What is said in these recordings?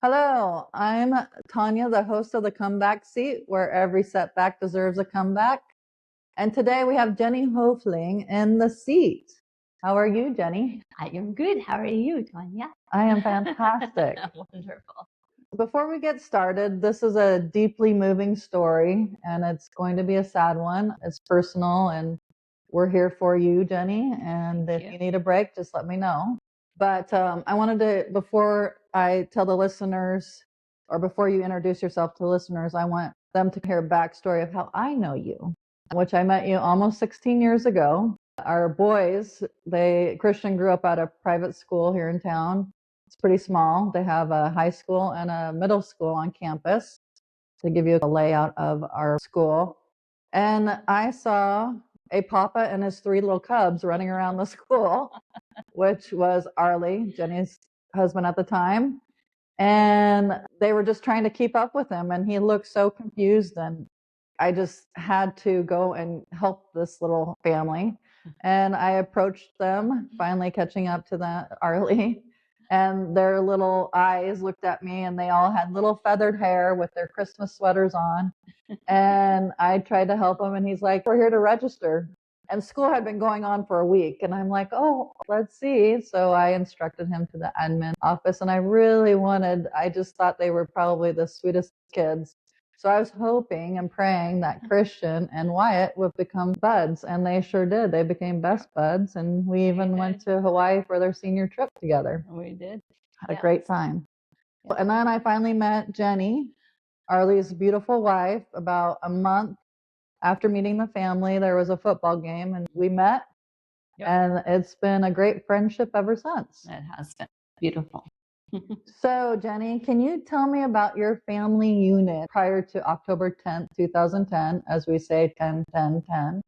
Hello, I'm Tanya, the host of The Comeback Seat, where every setback deserves a comeback. And today we have Jenny Hoefling in the seat. How are you, Jenny? I am good. How are you, Tanya? I am fantastic. Wonderful. Before we get started, this is a deeply moving story, and it's going to be a sad one. It's personal, and we're here for you, Jenny. And if you need a break, just let me know. But I wanted to, before I tell the listeners, or before you introduce yourself to the listeners, I want them to hear a backstory of how I know you, which I met you almost 16 years ago. Our boys, Christian grew up at a private school here in town. It's pretty small. They have a high school and a middle school on campus to give you a layout of our school. And I saw a papa and his three little cubs running around the school, which was Arlie, Jenny's husband at the time. And they were just trying to keep up with him. And he looked so confused. And I just had to go and help this little family. And I approached them, finally catching up to that Arlie. And their little eyes looked at me, and they all had little feathered hair with their Christmas sweaters on. And I tried to help him, and he's like, "We're here to register." And school had been going on for a week, and I'm like, "Oh, let's see." So I instructed him to the admin office, and I just thought they were probably the sweetest kids. So I was hoping and praying that Christian and Wyatt would become buds, and they sure did. They became best buds, and we even went to Hawaii for their senior trip together. We did. Had a great time. And then I finally met Jenny, Arlie's beautiful wife, about a month after meeting the family. There was a football game, and we met, and it's been a great friendship ever since. It has been beautiful. So, Jenny, can you tell me about your family unit prior to October 10th, 2010, as we say 10-10-10?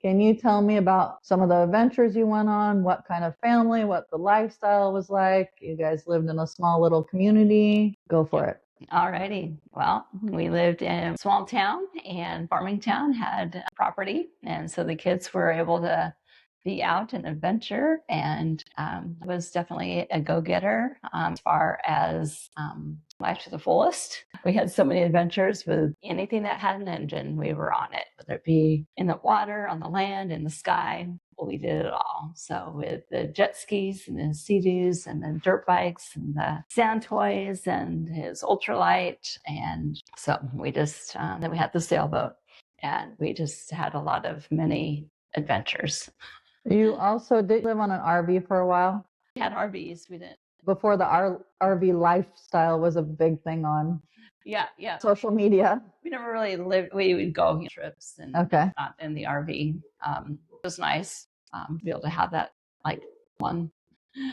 Can you tell me about some of the adventures you went on, what kind of family, what the lifestyle was like? You guys lived in a small little community. Go for it. Alrighty. Well, we lived in a small town, and farming town had property. And so the kids were able to be out and adventure, and was definitely a go-getter as far as life to the fullest. We had so many adventures with anything that had an engine. We were on it, whether it be in the water, on the land, in the sky. Well, we did it all. So with the jet skis and the Sea-Doos and the dirt bikes and the sand toys and his ultralight. And so we just, then we had the sailboat, and we just had a lot of many adventures. You also did live on an RV for a while? We had RVs. We didn't. Before the RV lifestyle was a big thing on social media. We never really lived. We would go on trips and not in the RV. It was nice to be able to have that like one.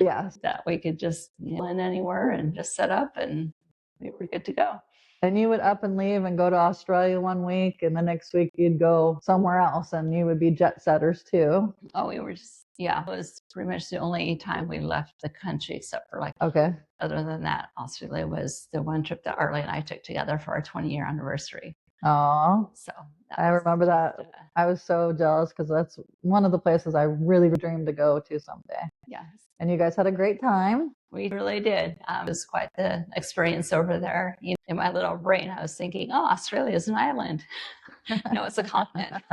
Yes. That we could just land anywhere and just set up, and we were good to go. And you would up and leave and go to Australia one week, and the next week you'd go somewhere else, and you would be jet setters too. Oh, we were just, it was pretty much the only time we left the country, except for other than that, Australia was the one trip that Arlie and I took together for our 20-year anniversary. Oh, so I remember that. I was so jealous because that's one of the places I really dreamed to go to someday. Yes. And you guys had a great time. We really did. It was quite the experience over there. In my little brain, I was thinking, oh, Australia is an island. No, it's a continent.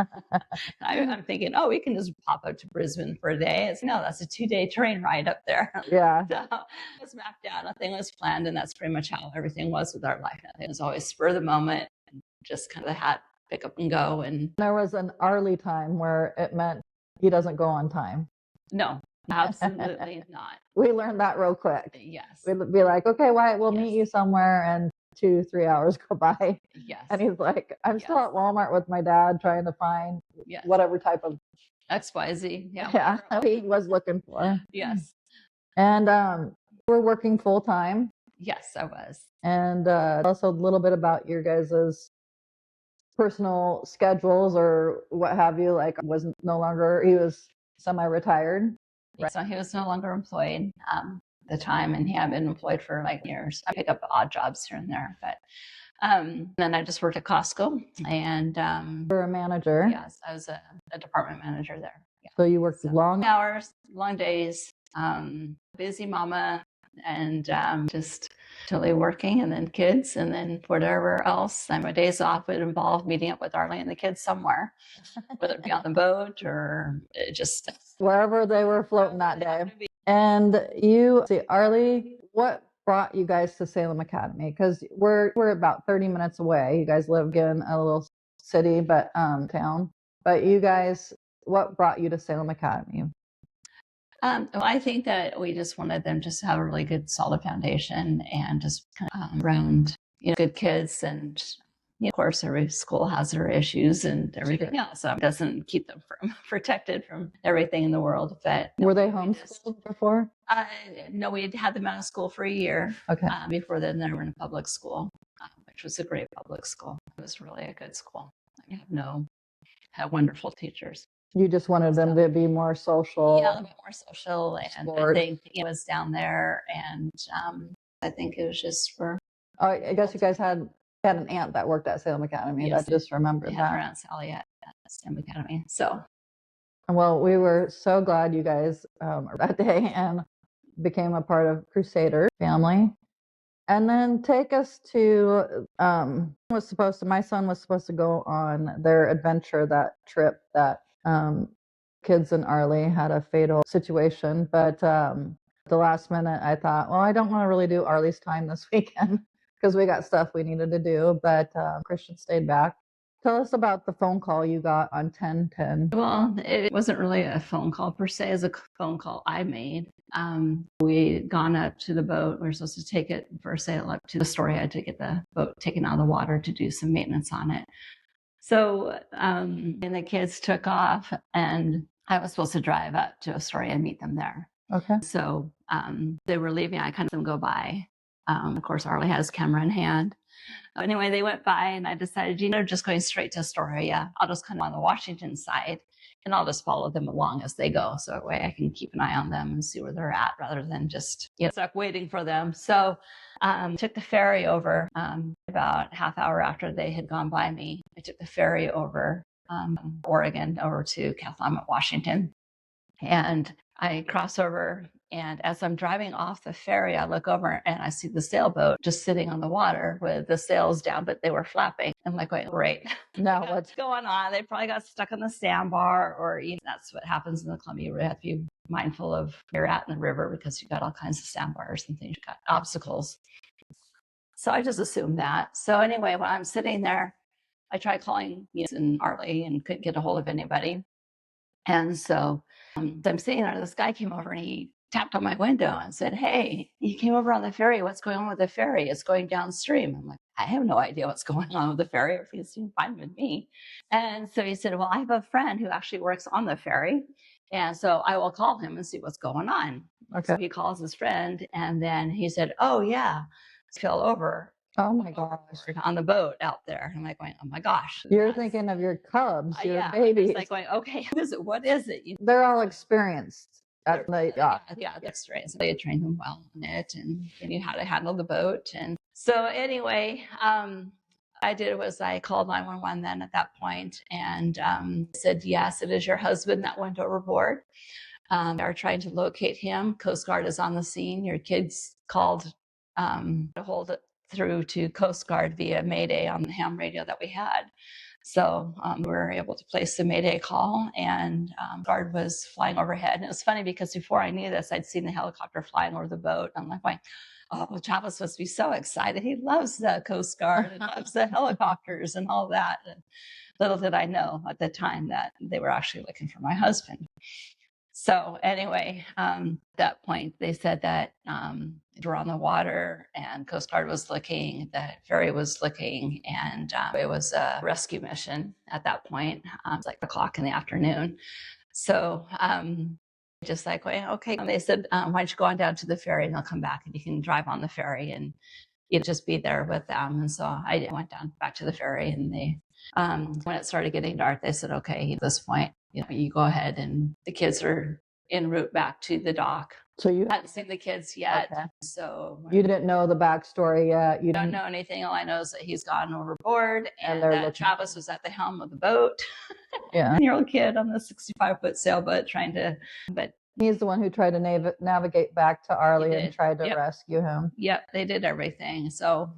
I'm thinking, oh, we can just pop up to Brisbane for a day. No, that's a 2-day train ride up there. Yeah. So it was mapped out. Nothing was planned. And that's pretty much how everything was with our life. It was always spur of the moment, and just kind of had pick up and go. And there was an Arlie time where it meant he doesn't go on time. No. Absolutely not. We learned that real quick. Yes. We'd be like, okay, Wyatt, we'll meet you somewhere, and 2-3 hours go by. Yes. And he's like, I'm still at Walmart with my dad trying to find whatever type of XYZ. Yeah, he was looking for. Yes. And we're working full time. Yes, I was. And also a little bit about your guys's personal schedules or what have you. Like, he was semi-retired. Right. So he was no longer employed at the time, and he had been employed for years. I picked up odd jobs here and there, but then I just worked at Costco, and you're a manager. Yes, I was a department manager there. So you worked long hours, long days, busy mama, and just totally working, and then kids, and then whatever else. My days off would involve meeting up with Arlie and the kids somewhere, whether it be on the boat or just wherever they were floating that day. And you see, Arlie, what brought you guys to Salem Academy? Because we're about 30 minutes away. You guys live in a little city, but town. But you guys, what brought you to Salem Academy? Well, I think that we just wanted them just to have a really good, solid foundation and just kind of around, good kids. And of course, every school has their issues and everything else. So it doesn't keep them protected from everything in the world. But were they homeschooled before? No, we had them out of school for a year. Okay. Before then, they were in a public school, which was a great public school. It was really a good school. I had wonderful teachers. You just wanted them to be more social. Yeah, a little bit more social. And I think it was down there. And I think it was just for... I guess you guys had an aunt that worked at Salem Academy. Yes, I just remembered that. Her Aunt Sally at Salem Academy. So, well, we were so glad you guys that day and became a part of Crusader family. And then take us to my son was supposed to go on their adventure, that trip that kids and Arlie had a fatal situation. But the last minute I thought, well, I don't want to really do Arlie's time this weekend because we got stuff we needed to do. But Christian stayed back. Tell us about the phone call you got on 10/10. Well, it wasn't really a phone call per se, as a phone call I made. We'd gone up to the boat. We were supposed to take it for sail up to the Storeyhead to get the boat taken out of the water to do some maintenance on it. So, and the kids took off, and I was supposed to drive up to Astoria and meet them there. Okay. So they were leaving. I kind of them go by. Of course, Arlie has camera in hand. Anyway, they went by, and I decided, just going straight to Astoria. I'll just kind of on the Washington side, and I'll just follow them along as they go. So that way I can keep an eye on them and see where they're at rather than just stuck waiting for them. So took the ferry over about half hour after they had gone by me. I took the ferry over Oregon over to Cathlamet, Washington. And I cross over, and as I'm driving off the ferry, I look over and I see the sailboat just sitting on the water with the sails down, but they were flapping. I'm like, wait, great. Now what's going on? They probably got stuck on the sandbar, or that's what happens in the Columbia. You have to be mindful of where you're at in the river because you got all kinds of sandbars and things. You got obstacles. So I just assumed that. So anyway, when I'm sitting there, I tried calling and Arlie and couldn't get a hold of anybody. And so I'm sitting there, this guy came over and he tapped on my window and said, "Hey, you came over on the ferry. What's going on with the ferry? It's going downstream." I'm like, I have no idea what's going on with the ferry. Everything's fine with me. And so he said, "Well, I have a friend who actually works on the ferry. And so I will call him and see what's going on." Okay. So he calls his friend, and then he said, "Oh, yeah, fell over." Oh my gosh. On the boat out there. I'm like going, oh my gosh. You're thinking of your cubs, your babies. It's like going, okay, who is it? What is it? They're all experienced at the yacht. Yeah, they're experienced. They had trained them well on it and they knew how to handle the boat. And so anyway, I did was I called 911 then at that point and said, "Yes, it is your husband that went overboard. They are trying to locate him. Coast Guard is on the scene. Your kids called to hold it through to Coast Guard via Mayday on the ham radio that we had." So we were able to place the Mayday call, and Guard was flying overhead. And it was funny because before I knew this, I'd seen the helicopter flying over the boat. I'm like, oh, Travis must be so excited. He loves the Coast Guard and loves the helicopters and all that. And little did I know at the time that they were actually looking for my husband. So anyway, at that point, they said that they were on the water and Coast Guard was looking, the ferry was looking, and it was a rescue mission at that point. It was like 1:00 in the afternoon. So just like, well, okay. And they said, why don't you go on down to the ferry and they'll come back and you can drive on the ferry and you'd just be there with them. And so I went down back to the ferry, and they, when it started getting dark, they said, okay, at this point, you go ahead, and the kids are en route back to the dock. So you hadn't seen the kids yet. Okay. So you didn't know the backstory yet. You don't know anything. All I know is that he's gone overboard, and that Travis was at the helm of the boat. Yeah, 10-year-old kid on the 65-foot sailboat but He's the one who tried to navigate back to Arlie and tried to Yep. rescue him. Yep, they did everything. So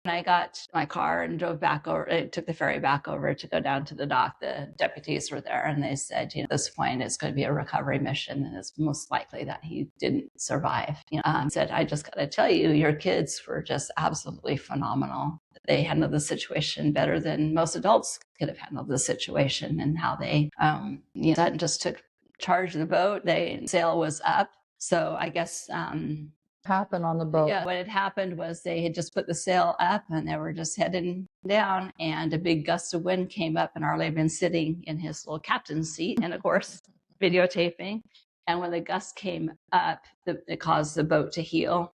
when I got my car and drove back over, I took the ferry back over to go down to the dock, the deputies were there and they said, at this point, it's going to be a recovery mission and it's most likely that he didn't survive. Said, I just got to tell you, your kids were just absolutely phenomenal. They handled the situation better than most adults could have handled the situation, and how they just took charge of the boat. The sail was up. So I guess happened on the boat. Yeah, what had happened was they had just put the sail up and they were just heading down, and a big gust of wind came up, and Arlie had been sitting in his little captain's seat and of course videotaping. And when the gust came up, it caused the boat to heel,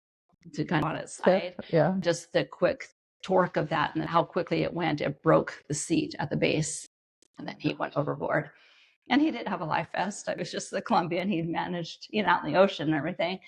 to kind of on its side. Yeah. Just the quick torque of that and how quickly it went, it broke the seat at the base, and then he went overboard. And he did have a life vest. It was just the Colombian. He managed, out in the ocean and everything.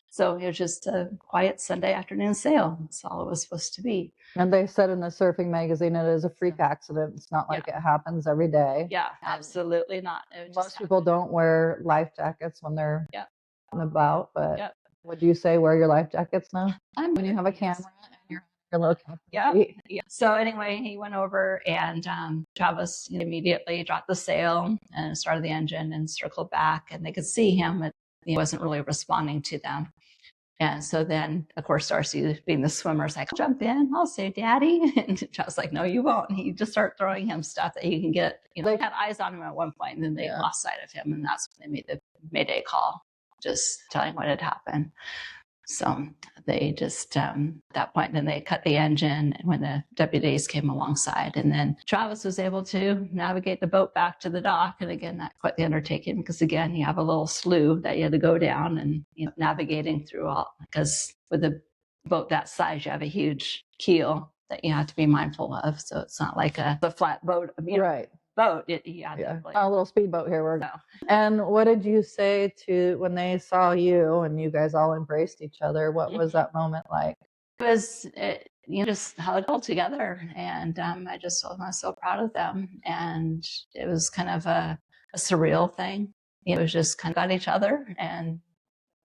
So it was just a quiet Sunday afternoon sail. That's all it was supposed to be. And they said in the surfing magazine, it is a freak accident. It's not like it happens every day. Yeah, absolutely not. Most people don't wear life jackets when they're out and about, but would you say wear your life jackets now? When you have a camera and you're your little captain? Yeah. So anyway, he went over and Travis immediately dropped the sail and started the engine and circled back, and they could see him, but he wasn't really responding to them. And so then, of course, Darcy, being the swimmer, is like, jump in, I'll save Daddy. And Travis like, no, you won't. He just started throwing him stuff that he can get. They had eyes on him at one point, and then they lost sight of him. And that's when they made the Mayday call, just telling what had happened. So they just, at that point, then they cut the engine when the deputies came alongside. And then Travis was able to navigate the boat back to the dock. And again, that's quite the undertaking, because again, you have a little slough that you had to go down and navigating through all, because with a boat that size, you have a huge keel that you have to be mindful of. So it's not like a flat boat. Right. Boat. A little speedboat here. And what did you say to when they saw you and you guys all embraced each other? What was that moment like? It was just hugged all together, and I just told them I was so proud of them, and it was kind of a surreal thing. It was just kind of got each other, and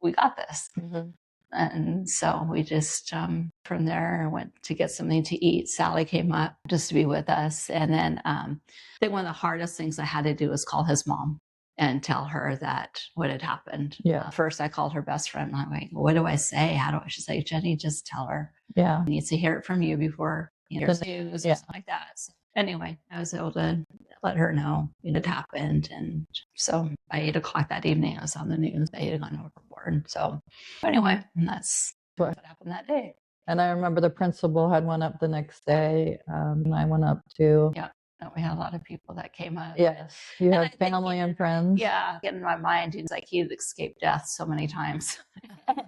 we got this. Mm-hmm. And so we just, from there, went to get something to eat. Sally came up just to be with us. And then I think one of the hardest things I had to do was call his mom and tell her that what had happened. Yeah. First, I called her best friend. I'm like, what do I say? How do I? She's like, Jenny, just tell her. Yeah. She needs to hear it from you before you hear the news or something like that. So anyway, I was able to let her know it had happened. And so by 8 o'clock that evening, I was on the news. They had gone overboard. So anyway, that's what happened that day. And I remember the principal had one up the next day. And I went up too. Yeah. No, we had a lot of people that came up. Yes. You had family and friends. Yeah. In my mind, it's like he'd escaped death so many times.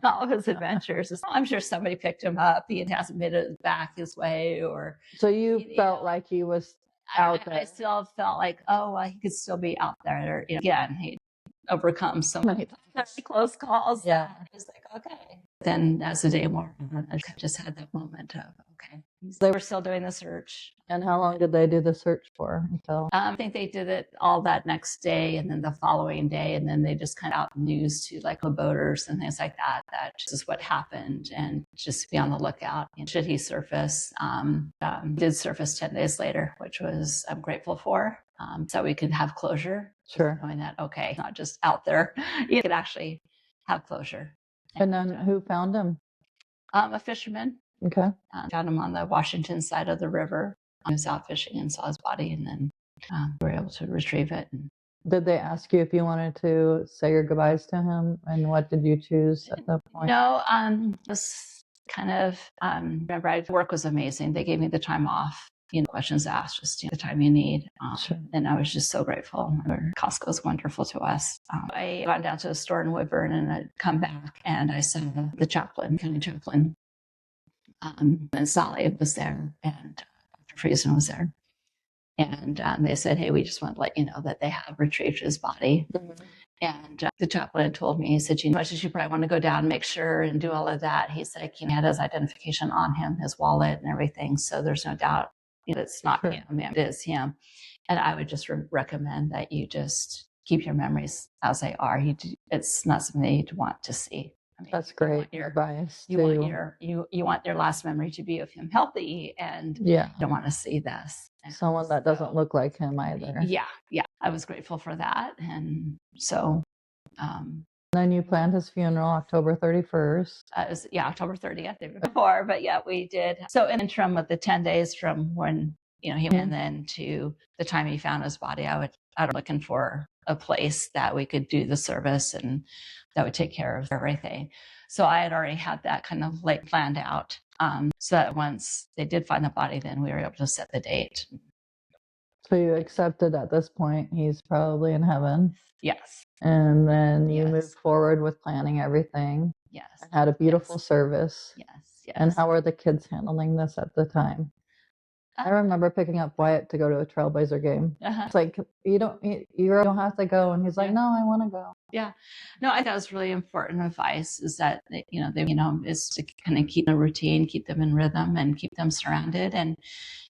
All of his adventures. I'm sure somebody picked him up. He hasn't made it back his way, or. So you felt like he was out there. I still felt like, he could still be out there. Again, he'd overcome so many close calls. Yeah. It's like, okay. Then as the day wore on, I just had that moment of, okay. They were still doing the search. And how long did they do the search for? Until I think they did it all that next day, and then the following day, and then they just kind of out news to like the boaters and things like that. That this is what happened, and just be on the lookout. And should he surface? Did surface 10 days later, which was I'm grateful for. So we could have closure. Sure, knowing that not just out there, you could actually have closure. And then who found him? A fisherman. Okay. Found him on the Washington side of the river. He was out fishing and saw his body, and then we were able to retrieve it. Did they ask you if you wanted to say your goodbyes to him? And what did you choose at that point? No, it was kind of, remember, work was amazing. They gave me the time off. Questions asked, just the time you need. Sure. And I was just so grateful. Costco's wonderful to us. I got down to the store in Woodburn, and I'd come back, and I saw the chaplain, county chaplain. And Sally was there, and Dr. Friesen was there. And they said, hey, we just want to let you know that they have retrieved his body. Mm-hmm. And the chaplain told me, he said, as much as you probably want to go down and make sure and do all of that, he's like, he had his identification on him, his wallet and everything. So there's no doubt it's not him, it is him. And I would just recommend that you just keep your memories as they are. It's not something that you'd want to see. I mean, that's great advice. You want your last memory to be of him healthy, and you don't want to see this. And someone that doesn't look like him either. Yeah. I was grateful for that, and so. Then you planned his funeral October 31st. October 30th, the day before. But yeah, we did. So in the interim of the 10 days from when he and then to the time he found his body, I was looking for a place that we could do the service and that would take care of everything. So I had already had that kind of like planned out. So that once they did find the body, then we were able to set the date. So you accepted at this point he's probably in heaven. Yes. And then you moved forward with planning everything. Yes. And had a beautiful service. Yes. And how were the kids handling this at the time? I remember picking up Wyatt to go to a Trailblazer game. It's like, you don't have to go. And he's like, no, I want to go. Yeah. No, I thought it was really important advice is that, is to kind of keep a routine, keep them in rhythm and keep them surrounded. And,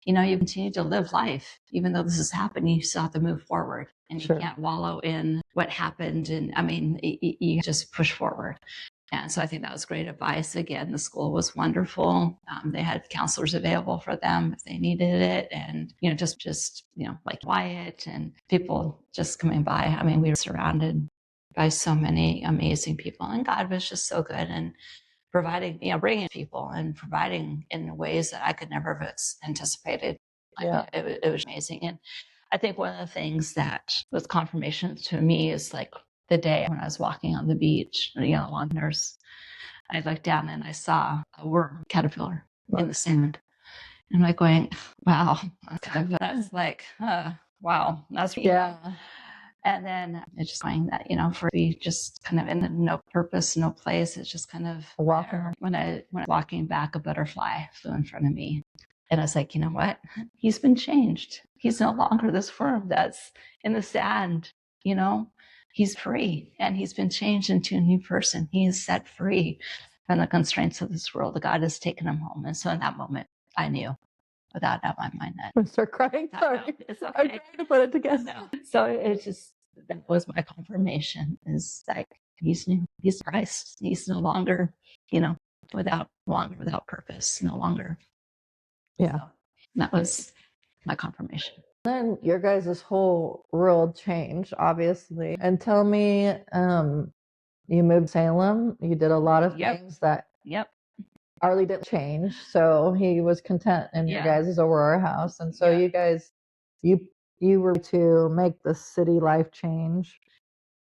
you continue to live life, even though this is happening, you still have to move forward and you can't wallow in what happened. And I mean, you just push forward. And so I think that was great advice. Again, the school was wonderful. They had counselors available for them if they needed it. And, just like Wyatt and people just coming by. I mean, we were surrounded by so many amazing people, and God was just so good and providing, bringing people and providing in ways that I could never have anticipated. It was amazing. And I think one of the things that was confirmation to me is like the day when I was walking on the beach, along Nurse, I looked down and I saw a worm caterpillar in the sand. And I'm like going, wow, that's like, wow, that's And then it's just going that, for me, just kind of in no purpose, no place. It's just kind of when I walking back, a butterfly flew in front of me. And I was like, you know what? He's been changed. He's no longer this worm that's in the sand, He's free and he's been changed into a new person. He is set free from the constraints of this world. God has taken him home. And so in that moment, I knew without out my mind that. I start crying. Sorry. It's okay. I'm trying to put it together. No. So it's just, that was my confirmation is like, he's new. He's Christ. He's no longer, without purpose, no longer. Yeah. So that was my confirmation. Then your guys' whole world changed, obviously. And tell me, you moved to Salem. You did a lot of things that Arlie didn't change. So he was content in your guys' Aurora house. And so you guys, you were to make the city life change.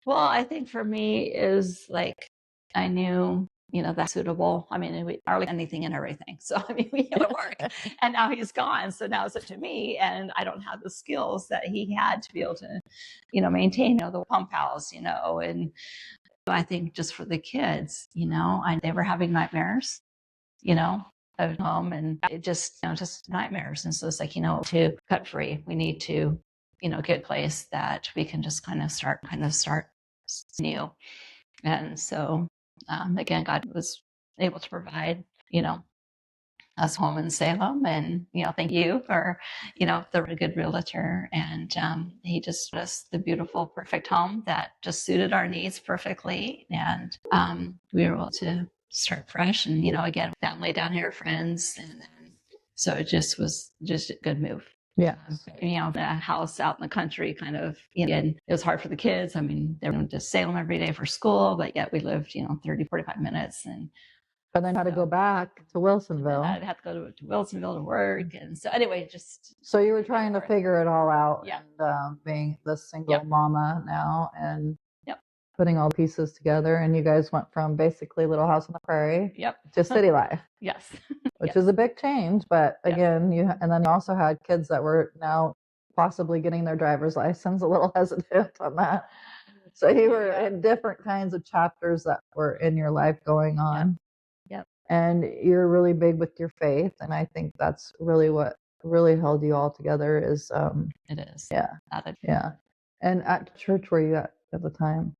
Well, I think for me is like, I knew that's suitable. I mean, Arlie anything and everything. So, I mean, we had to work and now he's gone. So now it's up to me and I don't have the skills that he had to be able to, maintain, the pump house, and I think just for the kids, they were having nightmares, at home and it just nightmares. And so it's like, to cut free, we need to, get a place that we can just kind of start new. And so, again, God was able to provide, us home in Salem. And, thank you for, the good realtor. And he just gave us the beautiful, perfect home that just suited our needs perfectly. And we were able to start fresh and, again, family down here, friends. And so it just was just a good move. Yeah. A house out in the country kind of, and it was hard for the kids. I mean, they were going to Salem every day for school, but yet we lived, 30, 45 minutes. But then had to go back to Wilsonville. I'd have to go to Wilsonville to work. And so anyway, So you were trying to figure it all out and being the single mama now and putting all the pieces together. And you guys went from basically Little House on the Prairie to city life. Yes. Which is a big change. But again, and then you also had kids that were now possibly getting their driver's license, a little hesitant on that. So you were in different kinds of chapters that were in your life going on. And you're really big with your faith. And I think that's really what really held you all together is. It is. Yeah. Yeah. And at church, where you at the time?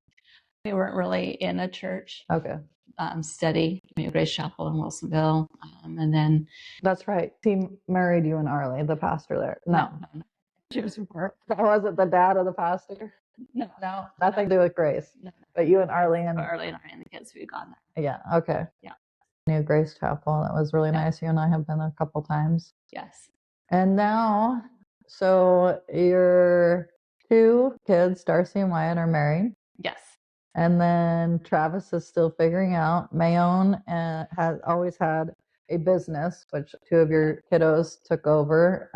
We weren't really in a church. Okay. Steady. Grace Chapel in Wilsonville. And then. That's right. He married you and Arlie, the pastor there. No. She was before. That wasn't the dad of the pastor? No, Nothing to do with Grace. no. But you and Arlene. Arlene and the kids, we've gone there. Yeah, okay. Yeah. New Grace Chapel. That was really nice. You and I have been a couple times. Yes. And now, so your two kids, Darcy and Wyatt, are married. Yes. And then Travis is still figuring out. Mayone has always had a business, which two of your kiddos took over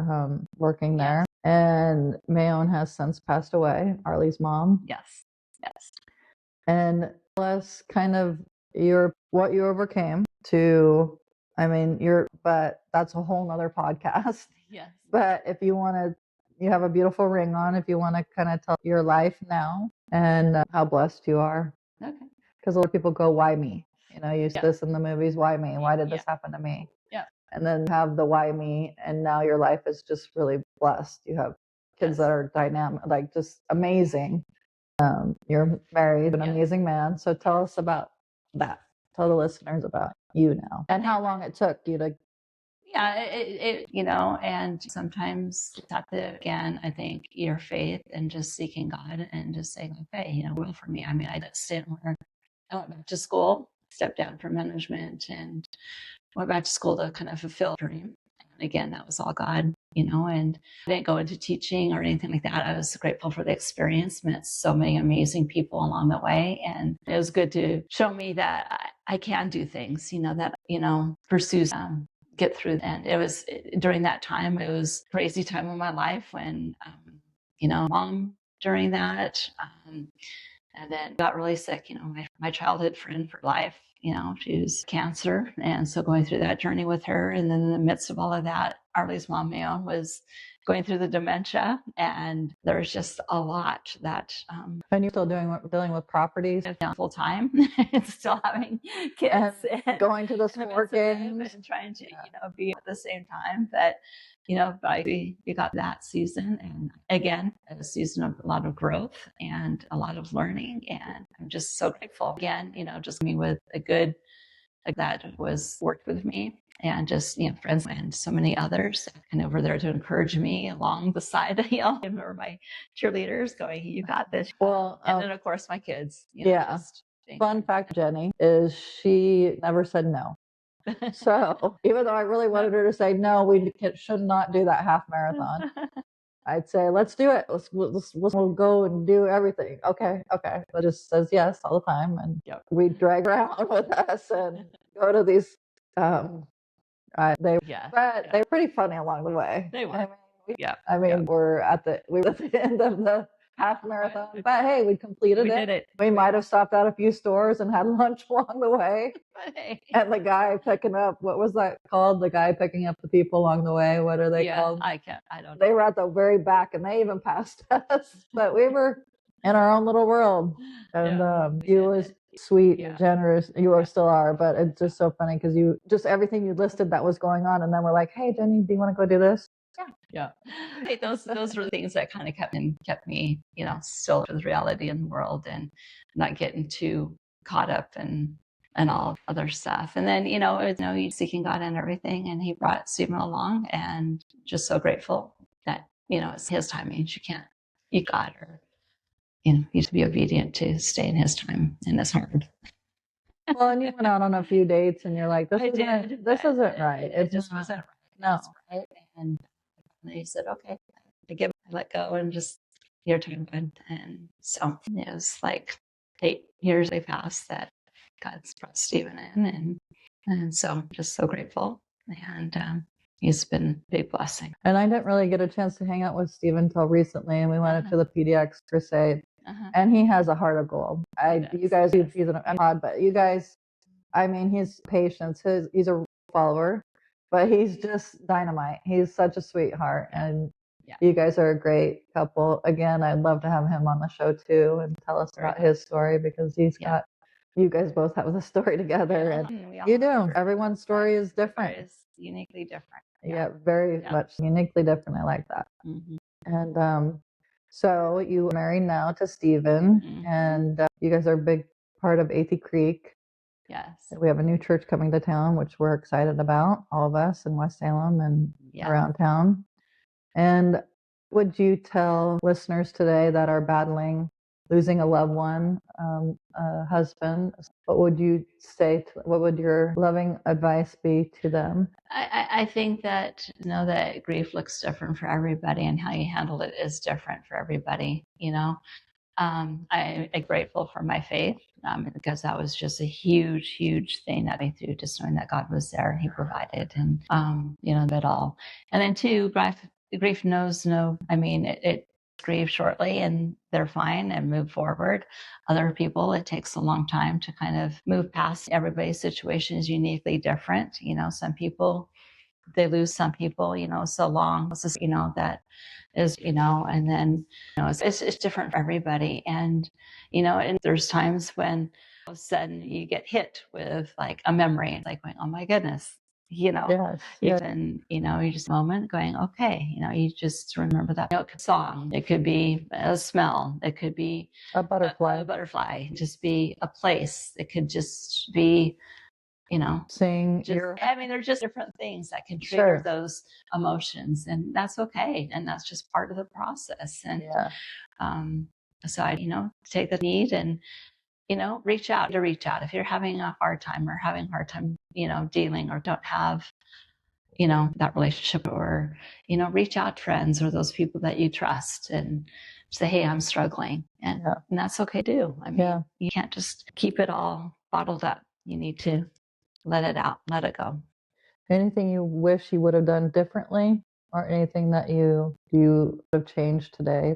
working there. Yes. And Mayone has since passed away, Arlie's mom. Yes. Yes. And tell us kind of what you overcame to, but that's a whole nother podcast. Yes. But if you want to, you have a beautiful ring on, if you want to kind of tell your life now and how blessed you are. Okay. Because a lot of people go, why me? You see this in the movies, why me? Why did this happen to me? Yeah. And then have the why me, and now your life is just really blessed. You have kids that are dynamic, like just amazing. You're married, an amazing man. So tell us about that. Tell the listeners about you now and how long it took you to. Yeah, and sometimes it's at again, I think your faith and just seeking God and just saying, okay, will for me. I mean, I didn't where I went back to school, stepped down from management and went back to school to kind of fulfill a dream. And again, that was all God, and I didn't go into teaching or anything like that. I was grateful for the experience, met so many amazing people along the way. And it was good to show me that I can do things, that, pursue get through. And it was during that time, it was a crazy time of my life when, mom during that, and then got really sick, my childhood friend for life, she was cancer. And so going through that journey with her. And then in the midst of all of that, Arlie's mom, Mayon, was going through the dementia. And there was just a lot that. And you're still dealing with properties full time and still having kids and going to the sport games and trying to, be at the same time. But, we got that season, and again, a season of a lot of growth and a lot of learning. And I'm just so grateful again, just me with a good that was worked with me. And just, friends and so many others kind of were there to encourage me along the side, or my cheerleaders going, you got this. Well, and then of course my kids. Fun fact, Jenny, is she never said no. So even though I really wanted her to say, no, we should not do that half marathon. I'd say, let's do it. We'll go and do everything. Okay. But just says yes all the time. And we drag her around with us and go to these, they're pretty funny along the way. They were. We're at the end of the half marathon, but hey, we completed it. We did it. We might have stopped at a few stores and had lunch along the way. And the guy picking up, what was that called? The guy picking up the people along the way. What are they called? I don't know. They were at the very back and they even passed us, but we were in our own little world. And you was sweet, generous. You still are, but it's just so funny because you just everything you listed that was going on, and then we're like, hey, Jenny, do you want to go do this? Yeah. Those were the things that kind of kept me, still with reality in the world and not getting too caught up and all other stuff. And then, he's seeking God and everything, and he brought Stephen along, and just so grateful that, it's his timing. You got her. You have to be obedient to stay in his time, and it's hard. Well, and you went out on a few dates, and you're like, this isn't right. It just wasn't right. No. Right. And he said, okay, I let go and just your time. And so it was like 8 years they passed that God's brought Stephen in. And so I'm just so grateful. And he's been a big blessing. And I didn't really get a chance to hang out with Stephen until recently. And we went to the PDX crusade. And he has a heart of gold. You guys, he's an odd, but you guys, his patience, he's a follower, but he's just dynamite. He's such a sweetheart. And you guys are a great couple. Again, I'd love to have him on the show too and tell us about his story, because you guys both have the story together. And you do. Everyone's story is different. It's uniquely different. Yeah, very much uniquely different. I like that. And so you are married now to Stephen, and you guys are a big part of Athey Creek. Yes. We have a new church coming to town, which we're excited about, all of us in West Salem and around town. And Would you tell listeners today that are battling losing a loved one, a husband? What would you say? What would your loving advice be to them? I think that that grief looks different for everybody, and how you handle it is different for everybody. I'm grateful for my faith, because that was just a huge, huge thing that I threw, just knowing that God was there, He provided, and it all. And then two, grief knows no. It grieve shortly and they're fine and move forward. Other people, it takes a long time to kind of move past. Everybody's situation is uniquely different. Some people, they lose some people, so long. That is, and then, it's different for everybody. And there's times when all of a sudden you get hit with like a memory, like going, oh my goodness, Yes. even, you just a moment going, okay, you just remember that song. It could be a smell. It could be A butterfly. a butterfly, just be a place. It could just be, Seeing there's just different things that can trigger those emotions, and that's okay. And that's just part of the process. And so I, take the need and, reach out. If you're having a hard time dealing, or don't have, that relationship, or, reach out to friends or those people that you trust and say, hey, I'm struggling. And that's okay too. You can't just keep it all bottled up. You need to let it out, let it go. Anything you wish you would have done differently, or anything that you have changed today,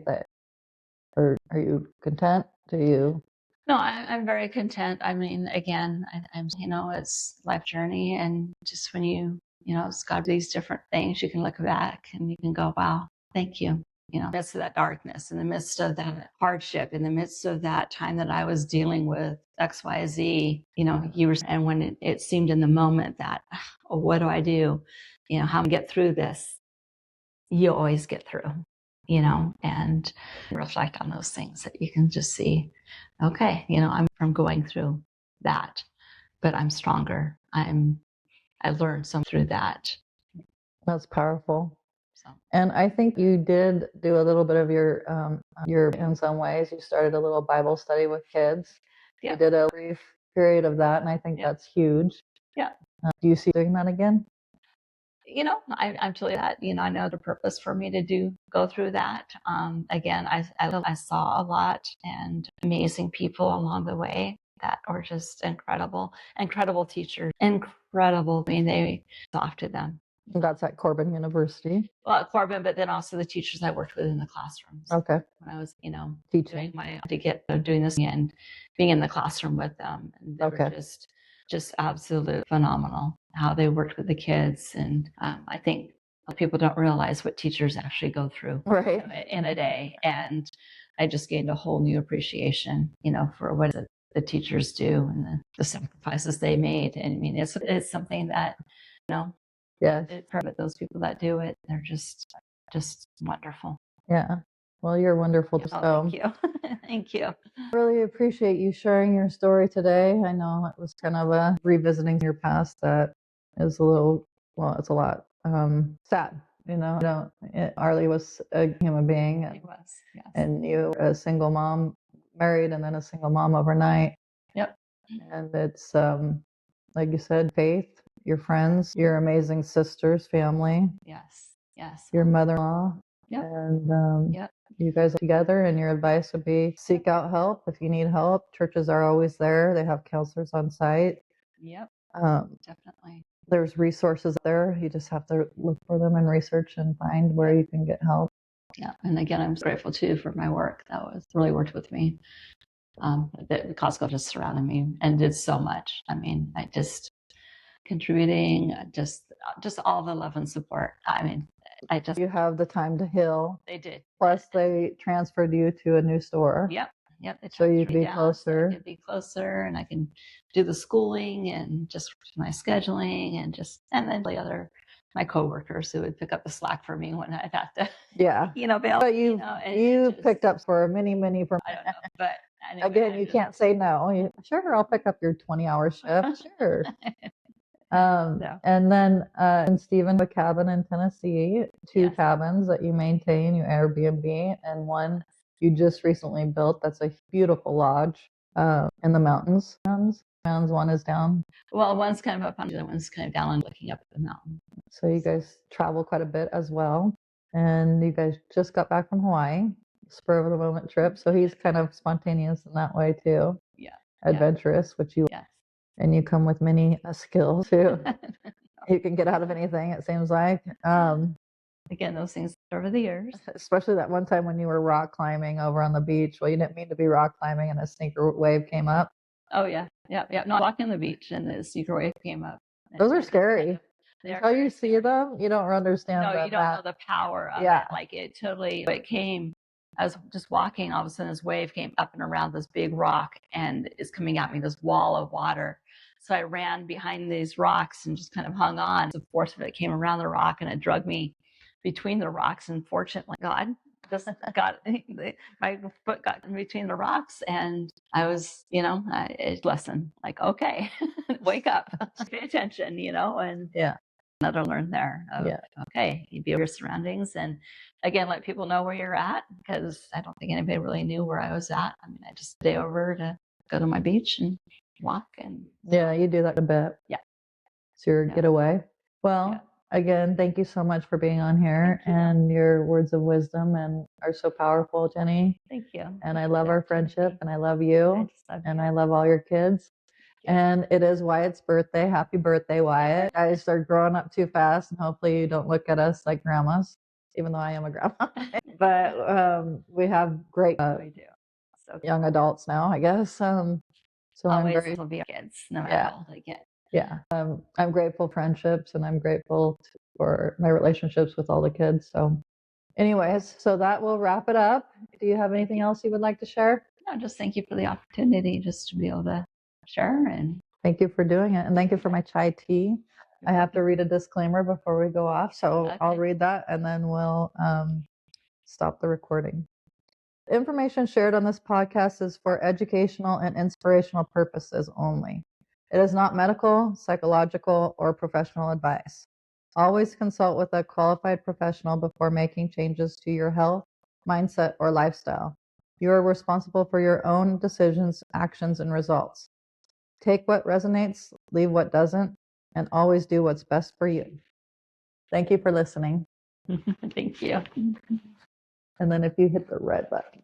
or are you content? No, I'm very content. Again, I'm, it's life journey, and just when it's got these different things, you can look back and you can go, wow, thank you. In the midst of that darkness, in the midst of that hardship, in the midst of that time that I was dealing with XYZ, you were, and when it seemed in the moment that, oh, what do I do? How to get through this? You always get through, and reflect on those things that you can just see, okay, I'm going through that, but I'm stronger. I learned something through that. That's powerful. And I think you did do a little bit of your in some ways. You started a little Bible study with kids. You did a brief period of that, and I think that's huge. Do you see doing that again? I'm totally that. I know the purpose for me to go through that. Again, I saw a lot and amazing people along the way that were just incredible teachers, incredible. They off to them. And that's at Corbin University. Well, at Corbin, but then also the teachers I worked with in the classrooms. Okay. When I was, teaching, doing this and being in the classroom with them, and they were just absolute phenomenal how they worked with the kids. And I think people don't realize what teachers actually go through in a day. And I just gained a whole new appreciation, for what the teachers do and the sacrifices they made. And it's something that, but those people that do it, they're just wonderful. Yeah. Well, you're wonderful. Thank you. Thank you. I really appreciate you sharing your story today. I know it was kind of a revisiting your past that is it's a lot sad. Arlie was a human being. He was, yes. And you, a single mom, married, and then a single mom overnight. Yep. And it's, like you said, faith, your friends, your amazing sisters, family. Yes. Yes. Your mother-in-law. Yep. And you guys are together, and your advice would be seek out help if you need help. Churches are always there. They have counselors on site. Yep. Definitely. There's resources there. You just have to look for them and research and find where you can get help. Yeah. And again, I'm grateful too for my work. That was really worked with me. The Costco just surrounded me and did so much. I just contributing, just all the love and support. You have the time to heal. They did. Plus, they transferred you to a new store. Yep. So you can be closer. I could be closer, and I can do the schooling and just my scheduling, and then my coworkers who would pick up the slack for me when I'd have to. Bail. But you picked up for many. I don't know, but anyway, again, you can't say no. Sure, I'll pick up your 20-hour shift. Sure. And then and Stephen, a cabin in Tennessee, two cabins that you maintain, you Airbnb, and one you just recently built. That's a beautiful lodge in the mountains. One is down. Well, one's kind of up on the other one's kind of down and looking up at the mountain. So you guys travel quite a bit as well. And you guys just got back from Hawaii, spur of the moment trip. So he's kind of spontaneous in that way too. Yeah. Adventurous, which you and you come with many skills too. You can get out of anything, it seems like. Again, those things over the years. Especially that one time when you were rock climbing over on the beach. Well, you didn't mean to be rock climbing and a sneaker wave came up. Oh, yeah. No, walking on the beach and the sneaker wave came up. Those are scary. Until you see them, you don't understand. No, you don't know the power of it. Like it came. I was just walking, all of a sudden this wave came up and around this big rock and is coming at me, this wall of water. So I ran behind these rocks and just kind of hung on. The force of it came around the rock and it dragged me between the rocks. And fortunately, God just got my foot got in between the rocks, and I was, a lesson. Like, okay, wake up, pay attention, and another learn there. Okay, you be aware of your surroundings, and again, let people know where you're at, because I don't think anybody really knew where I was at. I mean, I just stay over to go to my beach and walk, and you do that a bit. It's your getaway. Well, again, thank you so much for being on here, and your words of wisdom and are so powerful, Jenny. Thank you. And I love our friendship, and I love you, and I love all your kids. And it is Wyatt's birthday. Happy birthday, Wyatt. Guys are growing up too fast, and hopefully you don't look at us like grandmas, even though I am a grandma. But we have great young adults now, I guess. So always will be our kids, no matter how old they get. I'm grateful for friendships, and I'm grateful for my relationships with all the kids. So anyways, so that will wrap it up. Do you have anything else you would like to share? No, just thank you for the opportunity just to be able to share. And thank you for doing it. And thank you for my chai tea. I have to read a disclaimer before we go off. So I'll read that and then we'll stop the recording. The information shared on this podcast is for educational and inspirational purposes only. It is not medical, psychological, or professional advice. Always consult with a qualified professional before making changes to your health, mindset, or lifestyle. You are responsible for your own decisions, actions, and results. Take what resonates, leave what doesn't, and always do what's best for you. Thank you for listening. Thank you. And then if you hit the red button.